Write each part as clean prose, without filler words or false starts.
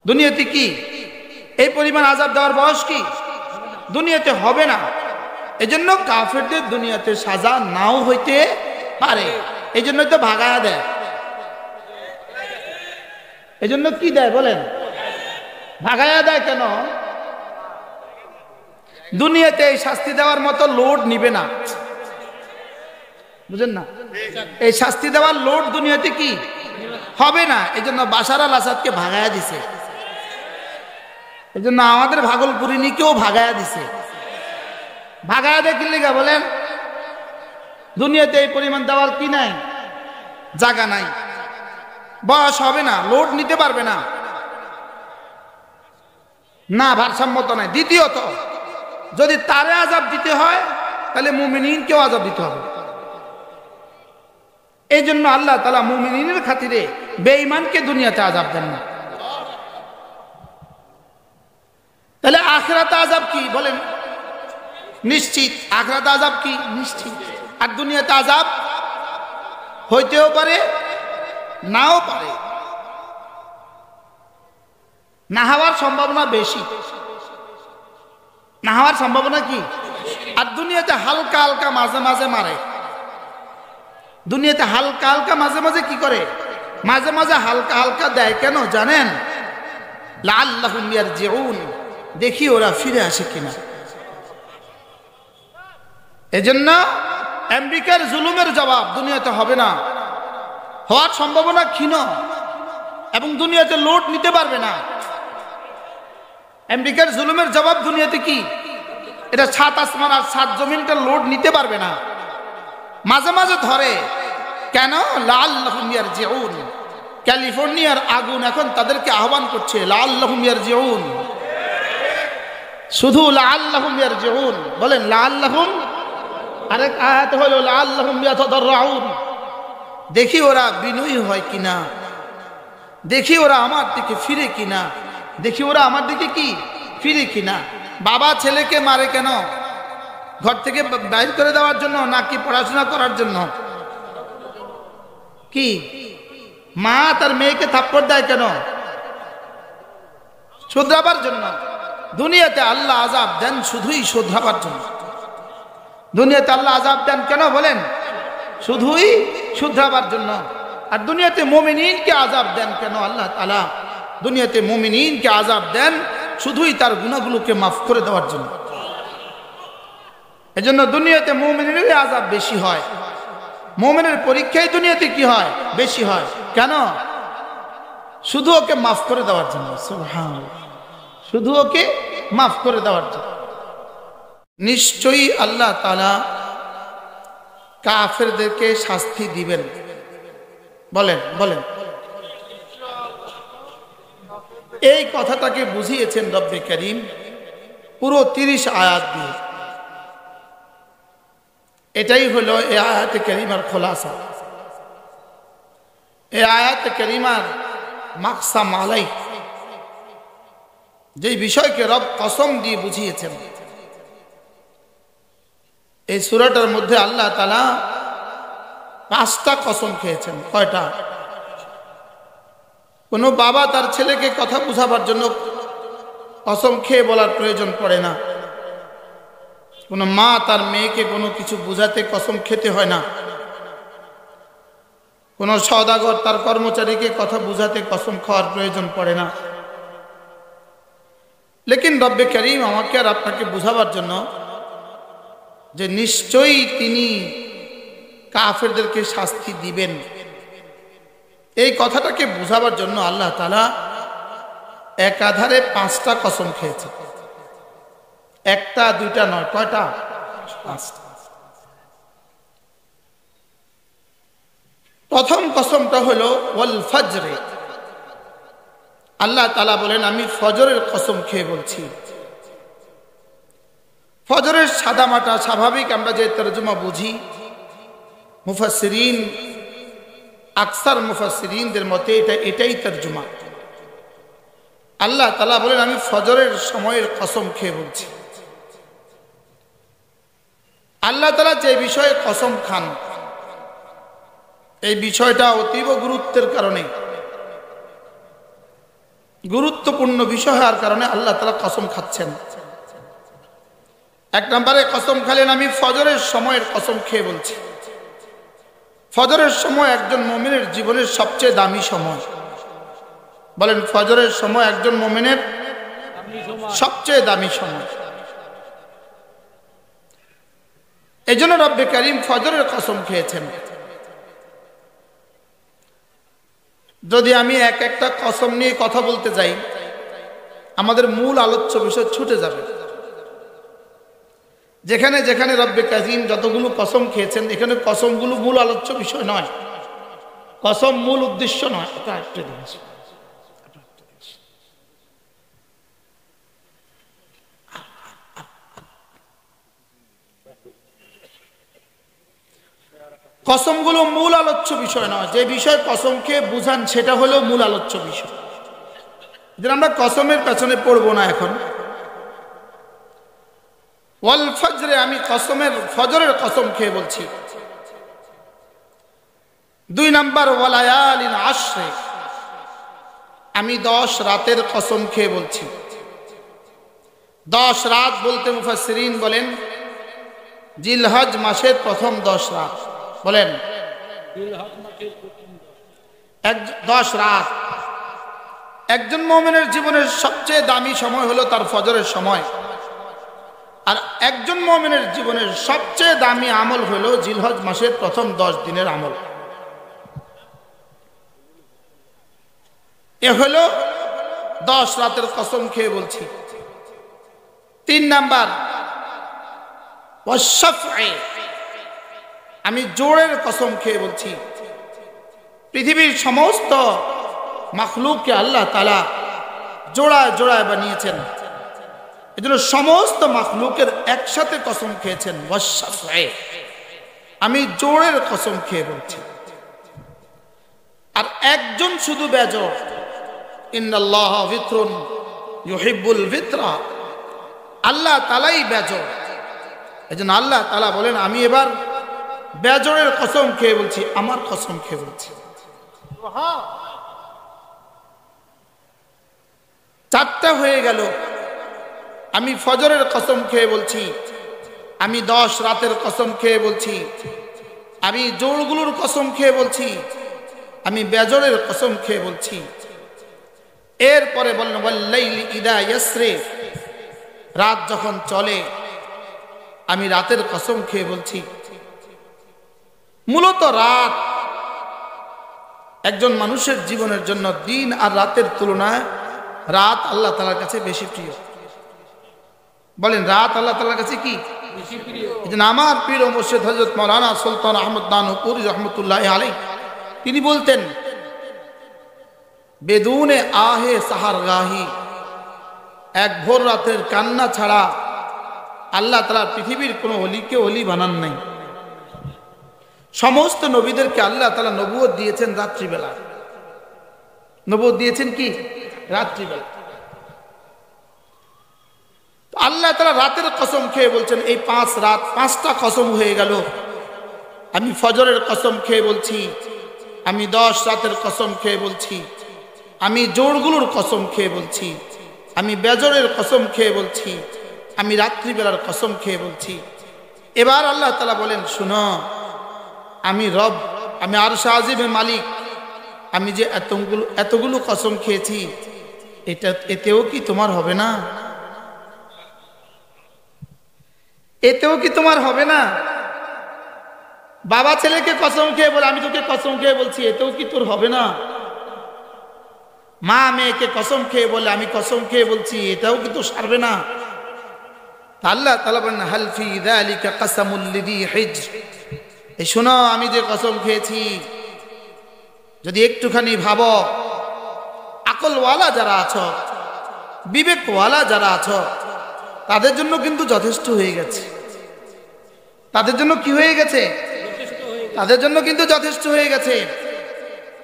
দুনিয়াতে কি এই পরিমাণ আযাব দেওয়ার বয়স কি? দুনিয়াতে হবে না। এজন্য কাফেরদের দুনিয়াতে সাজা নাও হইতে পারে, এজন্য তো ভাগায়া দেয়। এজন্য কি দেয় বলেন? ভাগায়া দেয় কেন? দুনিয়াতে এই শাস্তি দেওয়ার মতো লোড নিবে না, বুঝেন না? এই শাস্তি দেওয়ার লোড দুনিয়াতে কি হবে না। এজন্য বাশার আল আসাদকে ভাগায়া দিছে, এজন্য আমাদের ভাগলপুরিনীকেও ভাগায়া দিছে। ভাগায়া দেয় কি লিগা বলেন? দুনিয়াতে এই পরিমাণ দেওয়ার কি নাই, জায়গা নাই, বয়স হবে না, লোড নিতে পারবে না, না ভারসাম্যতা নাই। দ্বিতীয়ত যদি তারে আযাব দিতে হয় তাহলে মুমিনিনকেও আযাব দিতে হবে। এই জন্য আল্লাহ তাআলা মুমিনিনের খাতিরে বেঈমানকে দুনিয়াতে আযাব দেন না। তাহলে আখিরাতে আযাব কি বলেন? নিশ্চিত। আখিরাতে আযাব কি? নিশ্চিত। আর দুনিয়াতে আযাব হইতেও পারে, নাও পারে, না হওয়ার সম্ভাবনা বেশি। না হওয়ার সম্ভাবনা কি? আর দুনিয়াতে হালকা হালকা মাঝে মাঝে মারে। দুনিয়াতে হালকা হালকা মাঝে মাঝে কি করে? মাঝে মাঝে হালকা হালকা দেয় কেন জানেন? লাআল্লাহুম ইয়ারজিউন, দেখি ওরা ফিরে আসে কিনা। এজন্য আমেরিকার জুলুমের জবাব দুনিয়াতে হবে না, হওয়ার সম্ভাবনা ক্ষীণ, এবং দুনিয়াতে লোড নিতে পারবে না। আমেরিকার জুলুমের জবাব দুনিয়াতে কি? এটা সাত আসমান আর সাত জমিনটা লোড নিতে পারবে না। মাঝে মাঝে ধরে কেন? লাআল্লাহুম ইয়ারজিউন। ক্যালিফোর্নিয়ার আগুন এখন তাদেরকে আহ্বান করছে, লাআল্লাহুম ইয়ারজিউন। শুধু লাআল্লাহুম ইয়ারজিউন বলেন, লাআল্লাহুম। আরেক আয়াত হলো লাআল্লাহুম ইয়াতাদাররাউন, দেখি ওরা বিনয়ী হয় কিনা, দেখি ওরা আমার দিকে ফিরে কিনা, দেখি ওরা আমার দিকে কি ফিরে কিনা। বাবা ছেলেকে মারে কেন? ঘর থেকে বাইর করে দেওয়ার জন্য নাকি পড়াশোনা করার জন্য? কি মা তার মেয়েকে থাপ্পড় দেয় কেন? শুধরাবার জন্য। দুনিয়াতে আল্লাহ আযাব দেন শুধুই শুধরাবার জন্য। দুনিয়াতে আল্লাহ আযাব দেন কেন বলেন? শুধুই শুধরাবার জন্য। আর দুনিয়াতে মুমিনিনকে আযাব দেন কেন আল্লাহ তাআলা? দুনিয়াতে মুমিনিনকে আযাব দেন শুধুই তার গুনাহগুলোকে মাফ করে দেওয়ার জন্য। এজন্য দুনিয়াতে মুমিনের আযাব বেশি হয়, মুমিনের পরীক্ষায় দুনিয়াতে কি হয়? বেশি হয়। কেন? শুধু ওকে মাফ করে দেওয়ার জন্য। সুবহানাল্লাহ, শুধু ওকে মাফ করে দেওয়ার জন্য। নিশ্চয়ই আল্লাহ তাআলা কাফেরদেরকে শাস্তি দিবেন। বলেন বলেন। এই কথাটাকে বুঝিয়েছেন রব্বে কারীম পুরো 30 আয়াত দিয়ে। এটাই হলো এই আয়াতে কারিমার খোলাসা, এই আয়াতে কারিমার মাকসাম আলাই, যে বিষয়কে রব কসম দিয়ে বুঝিয়েছেন। এই সূরাটার মধ্যে আল্লাহ তাআলা 5টা কসম খেয়েছেন। কয়টা? কোনো বাবা তার ছেলেকে কথা বুঝাবার জন্য কসম খেয়ে বলার প্রয়োজন পড়ে না। কোনো মা তার মেয়েকে কোনো কিছু বুঝাতে কসম খেতে হয় না। কোনো সওদাগর তার কর্মচারীকে কথা বুঝাতে কসম খাওয়ার প্রয়োজন পড়ে না। লেকিন রব্বে কারীম আমাকে আর আপনাকে বুঝাবার জন্য যে নিশ্চয়ই তিনি কাফেরদেরকে শাস্তি দিবেন, এই কথাটাকে বুঝাবার জন্য আল্লাহ তাআলা একাধারে 5টা কসম খেয়েছে। একটা দুইটা নয়, কয়টা? 5টা। প্রথম কসমটা হলো ওয়াল ফজরে। আল্লাহ তাআলা বলেন, আমি ফজরের কসম খেয়ে বলছি। ফজরের সাদামাটা স্বাভাবিক আমরা যে তরজমা বুঝি, মুফাসসিরিন আকসার মুফাসসিরিনদের মতে এটাই তরজমা। আল্লাহ তাআলা বলেন, আমি ফজরের সময়ের কসম খেয়ে বলছি। আল্লাহ তাআলা যে বিষয়ে কসম খান, এই বিষয়টা অতীব গুরুত্বের কারণে গুরুত্বপূর্ণ বিষয় হওয়ার কারণে আল্লাহ তাআলা কসম খাচ্ছেন। এক নম্বরে কসম খেলেন, আমি ফজরের সময়ের কসম খেয়ে বলছি। ফজরের সময় একজন মুমিনের জীবনের সবচেয়ে দামি সময়। বলেন, ফজরের সময় একজন মুমিনের সবচেয়ে দামি সময়। এই জন্য রব্বে কারীম ফজরের কসম খেয়েছেন। যদি আমি এক একটা কসম নিয়ে কথা বলতে যাই, আমাদের মূল আলোচ্য বিষয় ছুটে যাবে। যেখানে যেখানে রব্বে কারীম যতগুলো কসম খেয়েছেন, এখানে কসমগুলো মূল আলোচ্য বিষয় নয়, কসম মূল উদ্দেশ্য নয়। কসমগুলো মূল আলোচ্য বিষয় নয়। যে বিষয় কসমকে বুঝান সেটা হলো মূল আলোচ্য বিষয়। যেন আমরা কসমের পেছনে পড়বো না এখন। ওয়াল ফজরে, আমি ফজরের কসম খেয়ে বলছি। 2 নাম্বার, ওয়ালায়ালিন আশরে, আমি 10 রাতের কসম খেয়ে বলছি। 10 রাত বলতে মুফাসসিরিন বলেন জিলহজ মাসের প্রথম 10 রাত। বলেন 10 রাত। একজন মুমিনের জীবনের সবচেয়ে দামি সময় হলো তার ফজরের সময়। আর একজন মুমিনের জীবনের সবচেয়ে দামি আমল হলো জিলহজ মাসের প্রথম 10 দিনের আমল। এ হলো 10 রাতের কসম খেয়ে বলছি। 3 নাম্বার, ওয়াশফা'i, আমি জোড়ের কসম খেয়ে বলছি। পৃথিবীর সমস্ত মাখলুককে আল্লাহ তাআলা জোড়ায় জোড়ায় বানিয়েছেন। এজন্য সমস্ত মাখলুকের একসাথে কসম খেয়েছেন। ওয়াশফা'i, আমি জোড়ের কসম খেয়ে বলছি। আর একজন শুধু বেজোড়, ইন্নাল্লাহা বিত্রুন ইউহিব্বুল বিত্রা, আল্লাহ তাআলাই বেজোড়। এজন্য আল্লাহ তাআলা বলেন, আমি এবার বেজোড়ের কসম খেয়ে বলছি, আমার কসম খেয়ে বলছি। 4টা হয়ে গেল। আমি ফজরের কসম খেয়ে বলছি, আমি 10 রাতের কসম খেয়ে বলছি, আমি জোড়গুলোর কসম খেয়ে বলছি, আমি বেজোড়ের কসম খেয়ে বলছি। এরপরে বললেন ওয়াল্লাইলি ইদা ইয়াসরি, রাত যখন চলে আমি রাতের কসম খেয়ে বলছি। মূলত রাত একজন মানুষের জীবনের জন্য দিন আর রাতের তুলনায় রাত আল্লাহ তাআলার কাছে বেশি প্রিয়। বলেন, রাত আল্লাহ তাআলার কাছে কি বেশি প্রিয়? এই জন্য আমার পীর ও মুর্শিদ হযরত মাওলানা সুলতান আহমদ নানুপুরি রহমতুল্লাহি আলাইহি তিনি বলতেন, বেদুনে আহে সাহারগাহি, এক ভোর রাতের কান্না ছাড়া আল্লাহ তাআলা পৃথিবীর কোনো ওলিকে ওলি বানান নাই। সমস্ত নবীদেরকে আল্লাহ তাআলা নবুয়ত দিয়েছেন রাত্রিবেলা। নবুয়ত দিয়েছেন কি? রাত্রিবেলা। আল্লাহ তাআলা রাতের কসম খেয়ে বলছেন, এই 5 রাত 5টা কসম হয়ে গেল। আমি ফজরের কসম খেয়ে বলছি, আমি 10 রাতের কসম খেয়ে বলছি, আমি জোড়গুলোর কসম খেয়ে বলছি, আমি বেজরের কসম খেয়ে বলছি, আমি রাত্রিবেলার কসম খেয়ে বলছি। এবার আল্লাহ তাআলা বলেন, শুনো, আমি রব, আমি আরশ আজিমের মালিক, আমি যে এতগুলো কসম খেয়েছি, এতেও কি তোমার হবে না? এতেও কি তোমার হবে না? বাবা ছেলেকে কসম খেয়ে বলে, আমি তোকে কসম খেয়ে বলছি, এতেও কি তোর হবে না? মা মেয়েকে কসম খেয়ে বলে, আমি কসম খেয়ে বলছি, এটাও কি তো সারবে না? আল্লাহ তাআলা বলেন, হাল ফি যালিকা কাসামুল লিযি হিজর, এই শোনো, আমি যে কসম খেয়েছি, যদি একটুখানি ভাবো, আকলওয়ালা যারা আছো, বিবেকওয়ালা যারা আছো, তাদের জন্য কিন্তু যথেষ্ট হয়ে গেছে। তাদের জন্য কি হয়ে গেছে? তাদের জন্য কিন্তু যথেষ্ট হয়ে গেছে।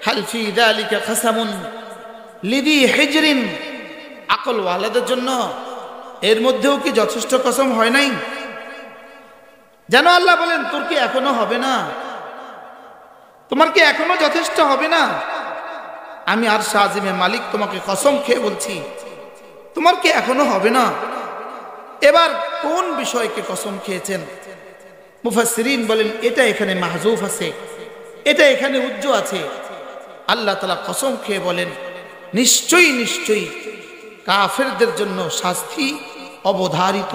হাল ফি যালিকা কাসামুন লিযি হিজরিন, আকলওয়ালাদের জন্য এর মধ্যেও কি যথেষ্ট কসম হয় নাই? যেন আল্লাহ বলেন, তোর কি এখনো হবে না? তোমার কি এখনো যথেষ্ট হবে না? আমি আরশ আজিমে মালিক তোমাকে কসম খেয়ে বলছি, তোমার কি এখনো হবে না? এবার কোন বিষয়কে কসম খেয়েছেন? মুফাসসিরিন বলেন এটা এখানে মাহজুফ আছে, এটা এখানে উজ্জ আছে। আল্লাহ তাআলা কসম খেয়ে বলেন, নিশ্চয়ই নিশ্চয়ই কাফেরদের জন্য শাস্তি অবধারিত।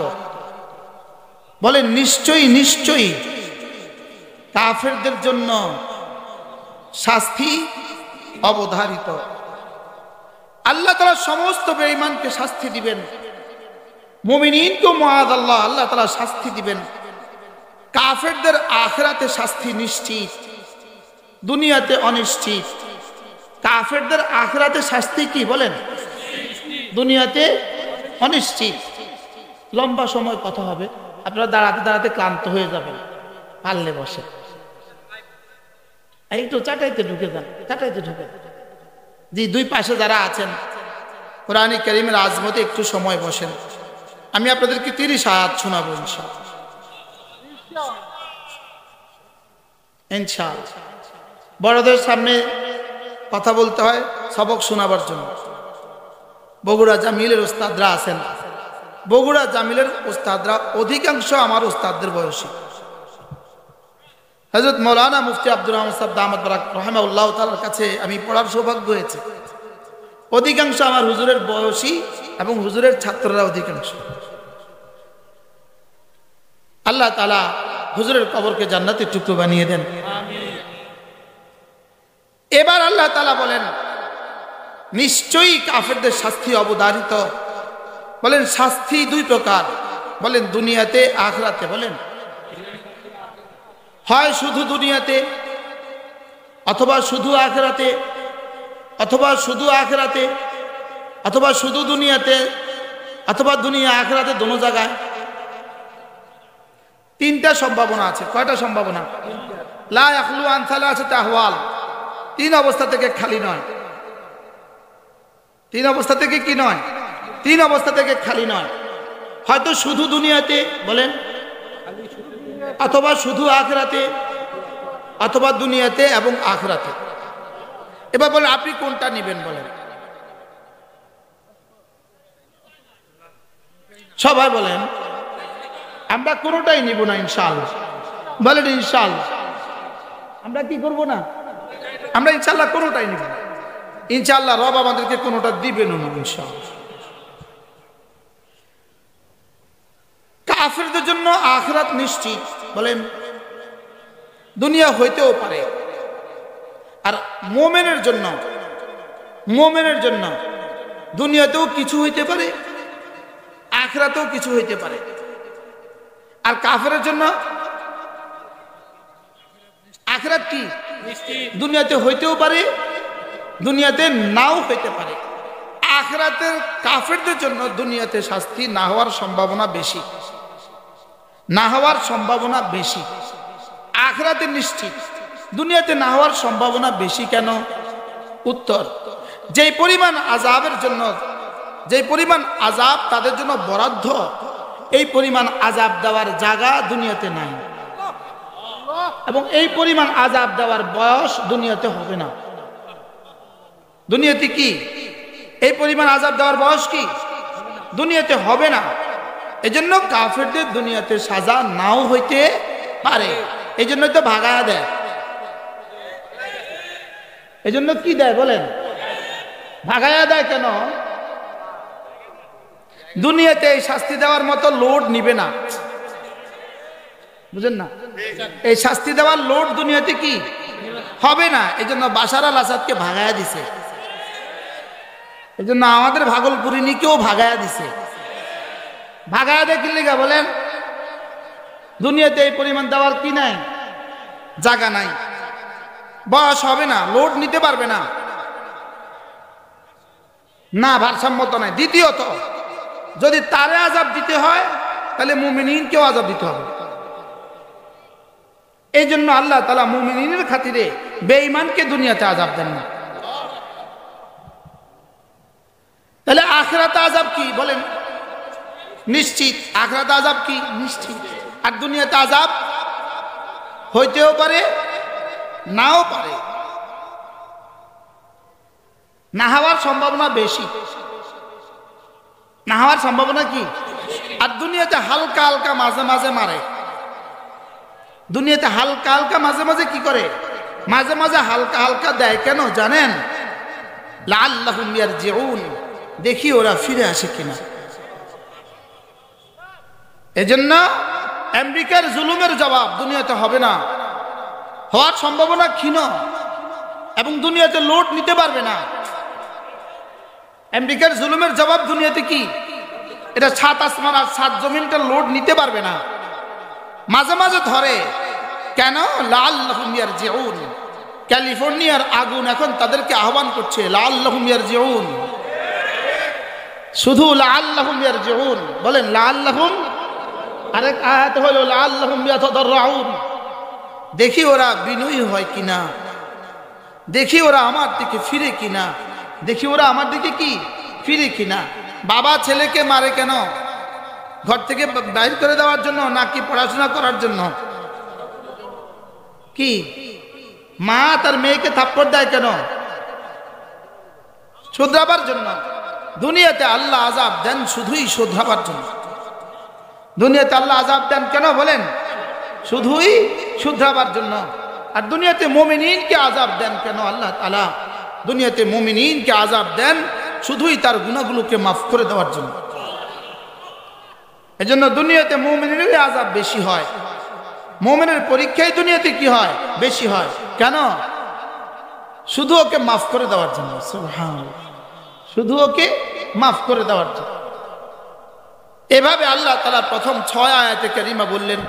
বলেন নিশ্চয়ই নিশ্চয়ই কাফেরদের জন্য শাস্তি অবধারিত। আল্লাহ তাআলা সমস্ত বেঈমানকে শাস্তি দিবেন, মুমিনিনকে মুআযাল্লাহ আল্লাহ তাআলা শাস্তি দিবেন। কাফেরদের আখিরাতে শাস্তি নিশ্চিত, দুনিয়াতে অনিশ্চিত। কাফেরদের আখিরাতে শাস্তি কি বলেন? দুনিয়াতে অনিশ্চিত। লম্বা সময় কথা হবে, আপনারা দাঁড়াতে দাঁড়াতে ক্লান্ত হয়ে যাবেন, পারলে বসে একটু চাটাইতে ঢুকে যান, চাটাইতে ঢুকে জি। দুই পাশে যারা আছেন কোরআন কারীমের আজমতে একটু সময় বসেন। আমি আপনাদেরকে 30 আয়াত শোনাবো ইনশাআল্লাহ। বড়দের সামনে কথা বলতে হয় সবক শোনাবার জন্য। বগুড়া জামিলের উস্তাদরা আছেন, বগুড়া জামিলের উস্তাদরা অধিকাংশ আমার উস্তাদদের বয়সী। হযরত মাওলানা মুফতি আব্দুর রহমান সাহেব দামাত বারাক রাহিমাহুল্লাহ তাআলার কাছে আমি পড়ার সৌভাগ্য হয়েছে। অধিকাংশ আমার হুজুরের বয়সী এবং হুজুরের ছাত্ররা অধিকাংশ। আল্লাহ তাআলা হুজুরের কবরকে জান্নাতের টুকরো বানিয়ে দেন। এবার আল্লাহ তাআলা বলেন, নিশ্চয়ই কাফেরদের শাস্তি অবধারিত। বলেন শাস্তি দুই প্রকার, বলেন দুনিয়াতে আখিরাতে। বলেন হয় শুধু দুনিয়াতে অথবা শুধু আখিরাতে, অথবা শুধু আখিরাতে অথবা শুধু দুনিয়াতে, অথবা দুনিয়া আখিরাতে দোনো জায়গায়। তিনটা সম্ভাবনা আছে। কয়টা সম্ভাবনা? লা ইয়াখলু আন সালাসাতি আহওয়াল, তিন অবস্থা থেকে খালি নয়। তিন অবস্থা থেকে কি নয়? তিন অবস্থা থেকে খালি নয়। হয়তো শুধু দুনিয়াতে, বলেন, অথবা শুধু আখিরাতে, অথবা দুনিয়াতে এবং আখিরাতে। এবার বলেন আপনি কোনটা নেবেন? বলেন সবাই বলেন আমরা কোনোটাই নিব না ইনশাআল্লাহ। বলেন ইনশাআল্লাহ। আমরা কি করব না? আমরা ইনশাআল্লাহ কোনোটাই নিব না। ইনশাআল্লাহ রব আমাদেরকে কোনোটা দিবেন না ইনশাআল্লাহ। কাফেরদের জন্য আখিরাত নিশ্চিত। বলেন দুনিয়া হইতেও পারে। আর মুমিনের জন্য, মুমিনের জন্য দুনিয়াতেও কিছু হইতে পারে, আখিরাতেও কিছু হইতে পারে। আর কাফেরের জন্য আখিরাত কি? দুনিয়াতে হইতেও পারে, দুনিয়াতে নাও হইতে পারে। আখিরাতের কাফেরদের জন্য দুনিয়াতে শাস্তি না হওয়ার সম্ভাবনা বেশি, না হওয়ার সম্ভাবনা বেশি। আখিরাতে নিশ্চিত, দুনিয়াতে না হওয়ার সম্ভাবনা বেশি কেন? উত্তর, যেই পরিমাণ আযাবের জন্য, যেই পরিমাণ আযাব তাদের জন্য বরাদ্দ, এই পরিমাণ আযাব দেওয়ার জায়গা দুনিয়াতে নাই, এবং এই পরিমাণ আযাব দেওয়ার বয়স দুনিয়াতে হবে না। দুনিয়াতে কি এই পরিমাণ আযাব দেওয়ার বয়স কি দুনিয়াতে হবে না। এজন্য কাফেরদের দুনিয়াতে সাজা নাও হইতে পারে। এই জন্য তো ভাগায়া দেয়। এজন্য কি দেয় বলেন? ভাগায়া দেয় কেন? দুনিয়াতে এই শাস্তি দেওয়ার মতো লোড নিবে না, বুঝেন না? এই শাস্তি দেওয়ার লোড দুনিয়াতে কি হবে না। এই জন্য বাশার আল আসাদকে ভাগায়া দিছে। এই জন্য আমাদের ভাগলপুরিনীকেও ভাগায়া দিছে। ভাগায়া দেয় কি লিগা বলেন? দুনিয়াতে এই পরিমাণ দেওয়ার কি নাই, জায়গা নাই, বয়স হবে না, লোড নিতে পারবে না, না ভারসাম্যতা নাই। দ্বিতীয়ত, যদি তারে আযাব দিতে হয় তাহলে মুমিনিনকেও আযাব দিতে হবে। এই জন্য আল্লাহ তাআলা মুমিনিনের খাতিরে বেঈমানকে দুনিয়াতে আযাব দেন না। তাহলে আখিরাতে আযাব কি বলেন? নিশ্চিত। আখিরাতে আযাব কি? নিশ্চিত। আর দুনিয়াতে আযাব হইতেও পারে, নাও পারে। না হওয়ার সম্ভাবনা বেশি, না হওয়ার সম্ভাবনা কি? আর দুনিয়াতে হালকা হালকা মাঝে মাঝে মারে, দুনিয়াতে হালকা হালকা মাঝে মাঝে কি করে, মাঝে মাঝে হালকা হালকা দেয় কেন জানেন? লাআল্লাহুম ইয়ারজিউন, দেখি ওরা ফিরে আসে কিনা। এজন্য আমেরিকার জুলুমের জবাব দুনিয়াতে হবে না, হওয়ার সম্ভাবনা ক্ষীণ, এবং দুনিয়াতে লোড নিতে পারবে না। আমেরিকার জুলুমের জবাব দুনিয়াতে কি? এটা সাত আসমান আর সাত জমিনটা লোড নিতে পারবে না, মাঝে মাঝে ধরে কেন? লাআল্লাহুম ইয়ারজিউন, ক্যালিফোর্নিয়ার আগুন এখন তাদেরকে আহ্বান করছে, লাআল্লাহুম ইয়ারজিউন, শুধু লাআল্লাহুম ইয়ারজিউন বলেন, লাআল্লাহুম। আরেক আয়াত হলো লাআল্লাহুম ইয়াতাদাররাউন, দেখি ওরা বিনয়ী হয় কিনা, দেখি ওরা আমার দিকে ফিরে কিনা, দেখি ওরা আমার দিকে কি ফিরে কিনা। বাবা ছেলেকে মারে কেন? ঘর থেকে বাইর করে দেওয়ার জন্য নাকি পড়াশোনা করার জন্য? কি মা তার মেয়েকে থাপ্পড় দেয় কেন? শুধরাবার জন্য। দুনিয়াতে আল্লাহ আযাব দেন শুধুই শুধরাবার জন্য। দুনিয়াতে আল্লাহ আযাব দেন কেন বলেন? শুধুই শুধরাবার জন্য। আর দুনিয়াতে মুমিনিনকে আযাব দেন কেন আল্লাহ তাআলা? দুনিয়াতে মুমিনিনকে আযাব দেন শুধুই তার গুনাহগুলোকে মাফ করে দেওয়ার জন্য। এজন্য দুনিয়াতে মুমিনের আযাব বেশি হয়, মুমিনের পরীক্ষায় দুনিয়াতে কি হয়? বেশি হয়। কেন? শুধু ওকে মাফ করে দেওয়ার জন্য। সুবহানাল্লাহ, শুধু ওকে মাফ করে দেওয়ার জন্য। এভাবে আল্লাহ তাআলা প্রথম 6 আয়াতে কারিমা বললেন